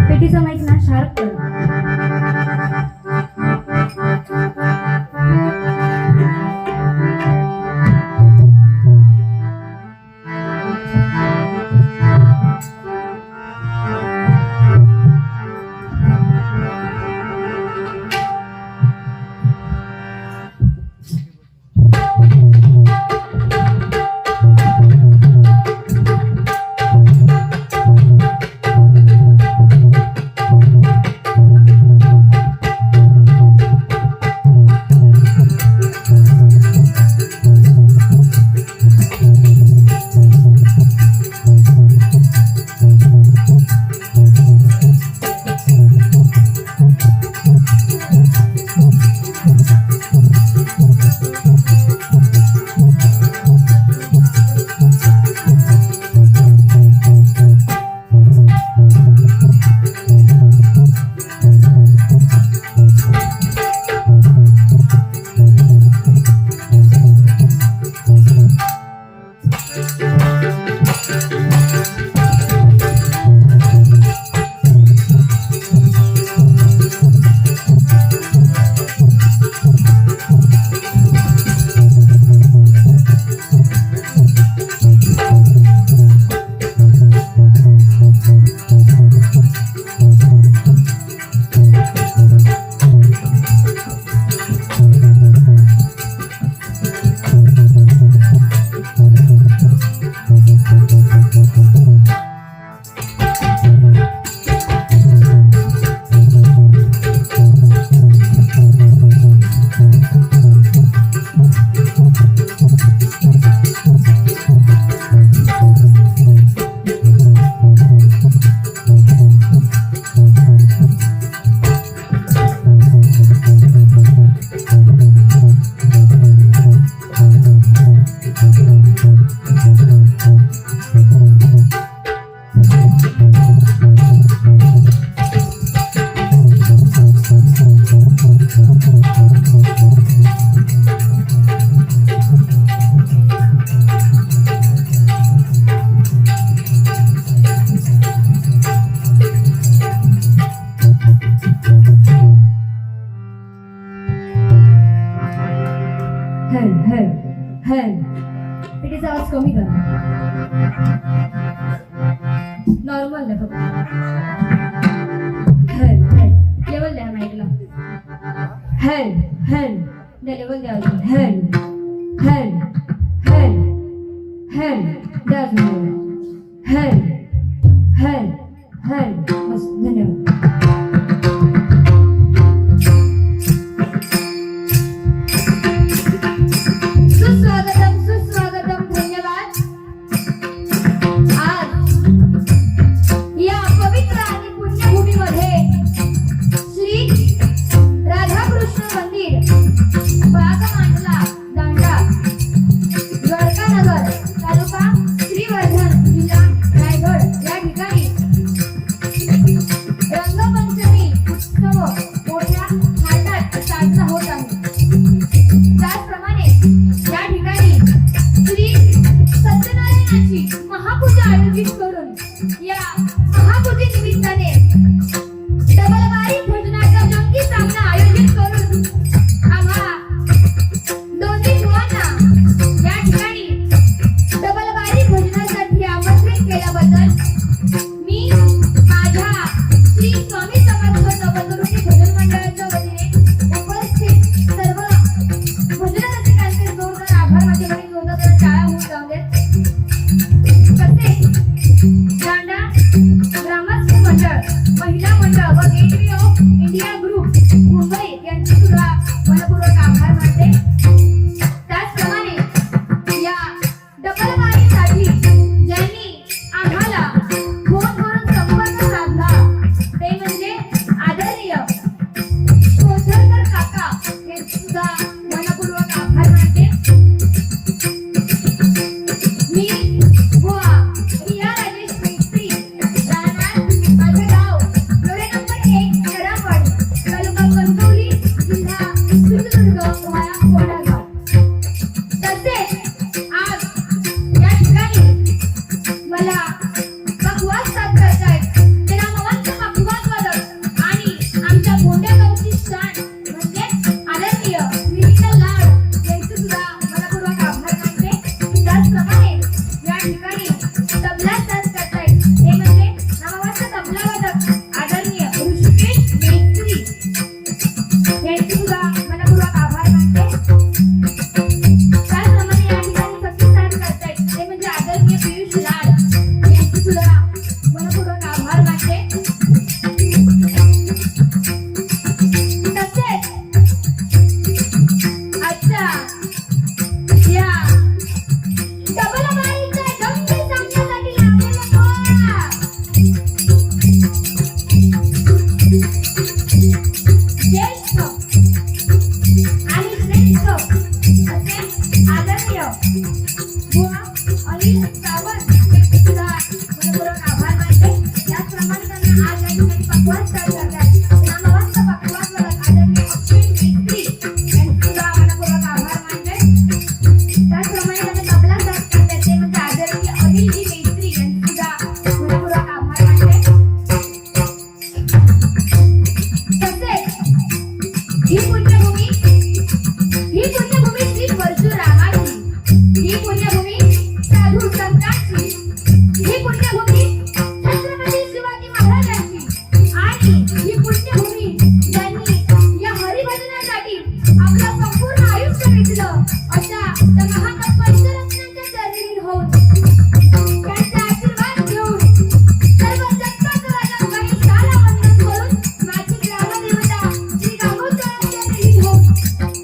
पेटीचा mic ना sharp कर. पेटीचा आवाज कमी कर. नॉर्मल आहे फक्त. लेवल द्या माईकला. लेवल द्या. बस धन्यवाद. रंग पकवास तयार करतात नामवंत पकवास वाला आदरणीय अक्षय मेत्री यांचा सुद्धा मनपूर्वक आभार मानते. त्याचप्रमाणे त्यांना तबला साथ करतात ते म्हणजे आदरणीय अनिलजी मेत्री यांचा सुद्धा मनपूर्वक आभार मानते. तसेच ही पुण्यभूमी श्री परशुरामाची, ही पुण्यभूमी साधू संतांची, ही पुण्यभूमी छत्रपती शिवाजी महाराजांची आणि ही पुण्यभूमी ज्यांनी या हरिभजनासाठी आपलं संपूर्ण आयुष्य वेचलं अशा त्या महान पंचरत्नांच्या चरणी होऊन त्यांचा आशीर्वाद घेऊन सर्व जगताचा राजा महेशाला वंदन करून माझी ग्रामदेवता श्री गांगोचरांच्या चरणी होऊन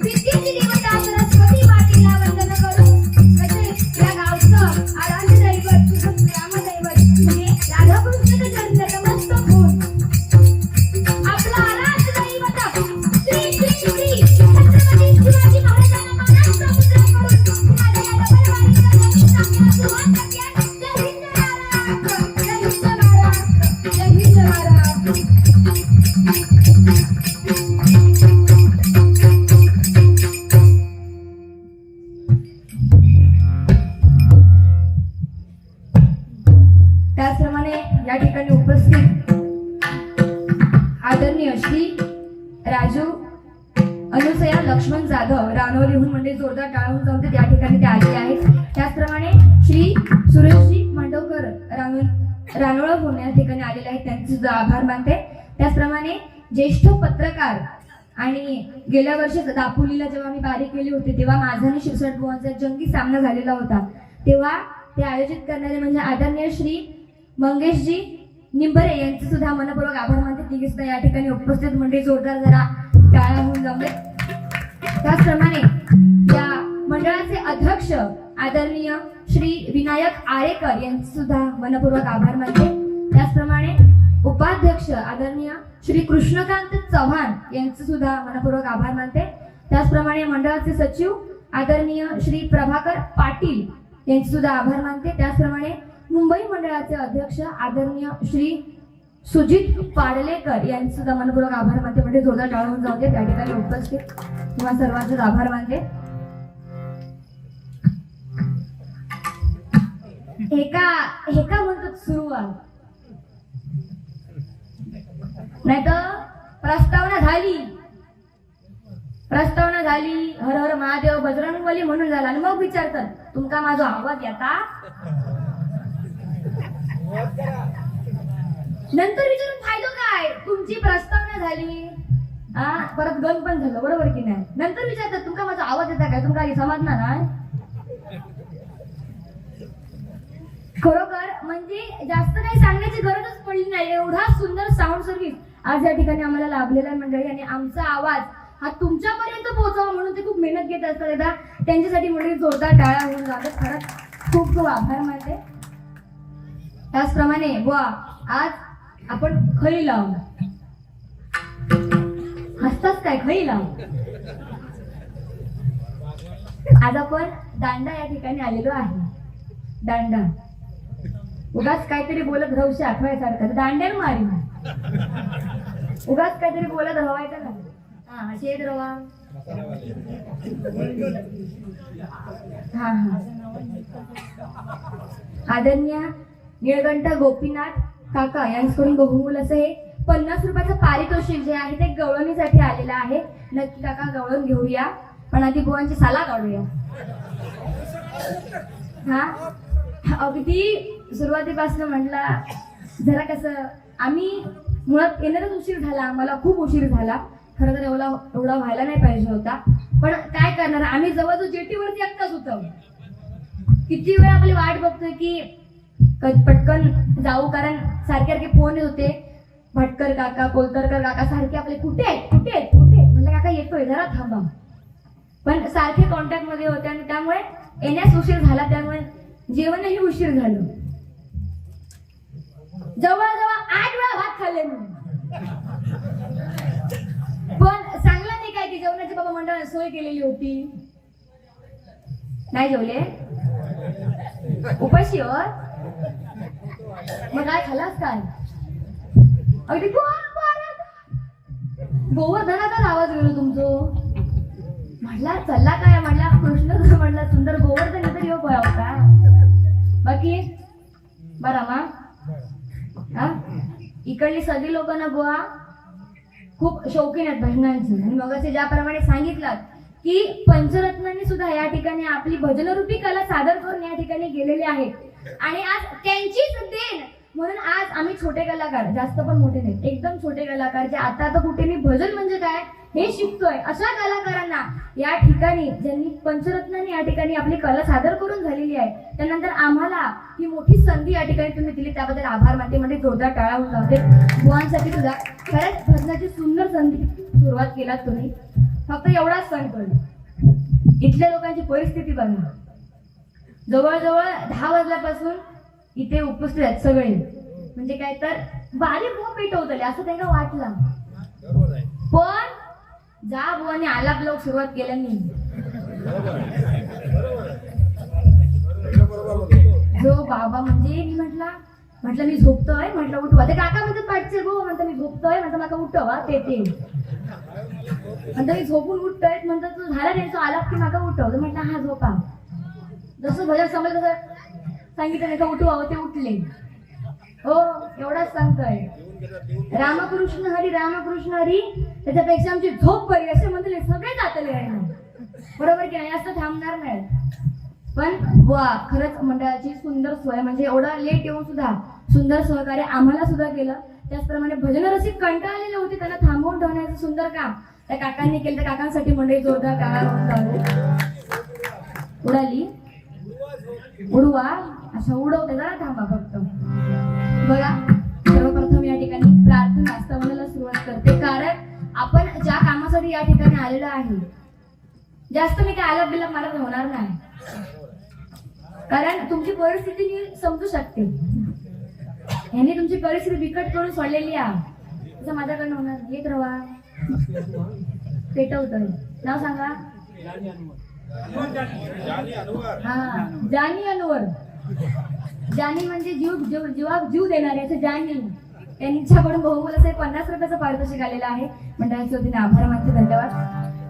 विद्येची देवता सरस्वती मातेला वंदन करून तसेच या गावचं आराध्य दैवत तुझं ग्रामदैवत म्हणजे राधाकृष्णाच्या चरणी नतमस्तक होऊन आपलं आराध्य दैवत श्री श्री श्री छत्रपती शिवाजी महाराजांना मनात प्रमुद्रा करून माझ्या या डबलवारीचा सांगण्यास सुरुवात करते. जय हिंद महाराज, जय हिंद महाराज, जय हिंद महाराज. त्याचप्रमाणे या ठिकाणी उपस्थित आदरणीय श्री राजू अनुसया लक्ष्मण जाधव रानोलीहून म्हणजे जोरदार टाळून जाऊन ते त्या ठिकाणी ते आले आहेत. त्याचप्रमाणे श्री सुरेशजी मांडवकर रानोळहून या ठिकाणी आलेले आहेत, त्यांचे सुद्धा आभार मानते. त्याचप्रमाणे ज्येष्ठ पत्रकार आणि गेल्या वर्षी दापोलीला जेव्हा मी बारी केली होती तेव्हा माझा आणि शिरसाट बुवांचा जंगी सामना झालेला होता, तेव्हा ते आयोजित करणारे म्हणजे आदरणीय श्री मंगेशजी निंबरे यांचे सुद्धा मनपूर्वक आभार मानते. तिघे सुद्धा या ठिकाणी उपस्थित म्हणजे जोरदार जरा टाळ्या होऊन जाऊ दे. त्याचप्रमाणे या मंडळाचे अध्यक्ष आदरणीय श्री विनायक आरेकर यांचे सुद्धा मनपूर्वक आभार मानते. त्याचप्रमाणे उपाध्यक्ष आदरणीय श्री कृष्णकांत चव्हाण यांचे सुद्धा मनपूर्वक आभार मानते. त्याचप्रमाणे मंडळाचे सचिव आदरणीय श्री प्रभाकर पाटील यांचे सुद्धा आभार मानते. त्याचप्रमाणे मुंबई मंडळाचे अध्यक्ष आदरणीय श्री सुजित पाडलेकर यांचे सुद्धा मनपूर्वक आभार मानते. म्हणजे जोरदार टाळून जाऊ दे त्या ठिकाणी उपस्थित किंवा सर्वांचे आभार मानते. एका म्हणतात सुरुवात नाही तर प्रस्तावना झाली हर हर महादेव बजरंगबली म्हणून झाला आणि मग विचारतात तुमका माझा आवाज येता, नंतर विचारून फायदो काय, तुमची प्रस्तावना झाली परत गण पण झालं बरोबर की नाही, नंतर विचारतात तुमका माझा आवाज येता काय, तुमका समजणार नाही. खरोखर म्हणजे जास्त काही सांगण्याची गरजच पडली नाही, एवढा सुंदर साऊंड सर्व्हिस आज या ठिकाणी आम्हाला लाभलेला आहे मंडळी. आणि आमचा आवाज हा तुमच्यापर्यंत पोहोचावा म्हणून ते खूप मेहनत घेत असतात एकदा त्यांच्यासाठी मंडळी जोरदार टाळ्या होऊन जातात. खरंच खूप खूप आभार मानते. त्याचप्रमाणे बुवा आज आपण खळी लावू, हसताच काय खळी लावू, आज आपण दांडा या ठिकाणी आलेलो आहे. दांडा उगाच काहीतरी बोलत राहूशी आठवायसारखं दांड्यान मारी उगाच काहीतरी बोलत राहायचं ना. हा शेत रवा आदरणीय निळकंठ गोपीनाथ काका यांच्याकडून बहुमूल असं हे 50 रुपयाचं पारितोषिक जे आहे ते गवळणीसाठी आलेलं आहे. नक्की काका गवळण घेऊया, पण आधी बुवांची साला काढूया. हा अगदी सुरुवातीपासून म्हटला जरा कसं आम्ही मुळात येणारच उशीर झाला, आम्हाला खूप उशीर झाला. खरं तर एवढा व्हायला नाही पाहिजे होता, पण काय करणार, आम्ही जवळजवळ जेटीवरती एकटाच होतो. किती वेळ आपली वाट बघतोय की पटकन जाऊ, कारण सारखे सारखे फोन येत होते, भटकर काका कोलतरकर काका सारखे आपले कुठे आहेत म्हटलं काका येतोय जरा थांबा, पण सारखे कॉन्टॅक्ट मध्ये होते आणि त्यामुळे येण्यास उशीर झाला, त्यामुळे जेवणही उशीर झालं. जवळजवळ 8 वेळा भात खाल्ले मी, पण सांगला नाही काय की जेवणाची बाबा मंडळाने सोय केलेली होती. नाही जेवले उपाशीवर, मग काय खालास काय अगदी गोवर्धनाचा आवाज गेलो तुमचो. म्हटला चल्ला काय, म्हटला कृष्ण म्हटला सुंदर गोवर्धन तर येऊ पळाव का. बाकी बरा मा हा इकडली सगळी लोक ना बुवा खूप शौकीन आहेत भजनांची. आणि मग असे ज्याप्रमाणे सांगितलं की पंचरत्नांनी सुद्धा या ठिकाणी आपली भजनरूपी कला सादर करून या ठिकाणी गेलेले आहेत. आणि आज त्यांचीच देण म्हणून आज आम्ही छोटे कलाकार, जास्त पण मोठे नाही, एकदम छोटे कलाकार जे आता कुठे मी भजन म्हणजे काय हे शिकतोय, अशा कलाकारांना या ठिकाणी ज्यांनी पंचरत्नांनी या ठिकाणी आपली कला सादर करून झालेली आहे, त्यानंतर आम्हाला ही मोठी संधी या ठिकाणी तुम्ही दिली त्याबद्दल आभार मानते. म्हणजे जोरदार टाळा होऊन जाते बुवांसाठी सुद्धा. खरंच भजनाची सुंदर संधी सुरुवात केलात तुम्ही. फक्त एवढाच सांगतोय, इथल्या लोकांची परिस्थिती बघा. जवळजवळ 10 वाजल्यापासून इथे उपस्थित आहेत सगळे. म्हणजे काय तर बारीक बुवा पेटवतले असं त्यांना वाटलं. पण जा बुवाने आलाप लोक सुरुवात केल्यानी जो बाबा म्हणजे मी म्हटलं मी झोपतोय, म्हटलं उठवा. ते काका म्हणतात पाठचे गो, म्हणतात मी झोपतोय, म्हणतात मला उठवा. ते म्हणतात मी झोपून उठतोय, म्हणतात तू झाला त्यांचा आलाप की माका उठव. म्हटलं हा झोपा. जसं भजन समजलं तसं सांगितलं नाही का उठवा, ते उठले. हो एवढाच सांगतोय. रामकृष्ण हरी रामकृष्ण हरी, त्याच्यापेक्षा आमची झोप बरी असे म्हणले सगळे जातले आहे ना. बरोबर की नाही, असं थांबणार नाही. पण वा खरंच मंडळाची सुंदर सोय, म्हणजे एवढा लेट येऊन सुद्धा सुंदर सहकार्य आम्हाला सुद्धा केलं. त्याचप्रमाणे भजन रसिक कंटाळलेले होते, त्यांना थांबवून ठेवण्याचं सुंदर काम त्या काकांनी केलं. त्या काकांसाठी मंडळी जोरदार टाळा. उडाली उडवा अशा उडवते, जरा थांबा फक्त. बघा सर्वप्रथम या ठिकाणी प्रार्थना स्तवनाला सुरुवात करते. कारण आपण ज्या कामासाठी या ठिकाणी आलेलो आहे, जास्त मी काय आलाप बिलाप मला होणार नाही. कारण तुमची परिस्थिती मी समजू शकते. ह्यांनी तुमची परिस्थिती बिकट करून सोडलेली आहे, तसं माझ्याकडनं होणार. येत रवा पेटवतोय. नाव सांगा. हा जानी अनवर. जानी म्हणजे जीव देणारे असे जानी. त्यांच्याकडून बहुमूल असे 50 रुपयाचं पारितोषिक आलेलं आहे. मंडळाच्या वतीने आभार मानते, धन्यवाद.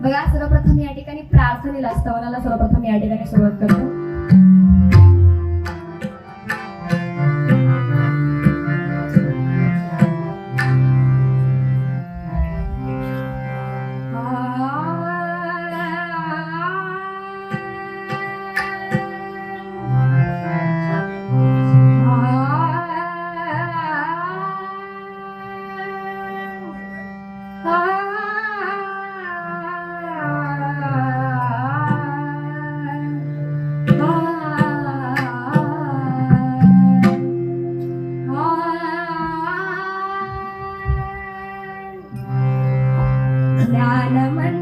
बघा सर्वप्रथम या ठिकाणी प्रार्थनेला स्तवनाला सर्वप्रथम या ठिकाणी सुरुवात करतो. ज्ञानमंदिर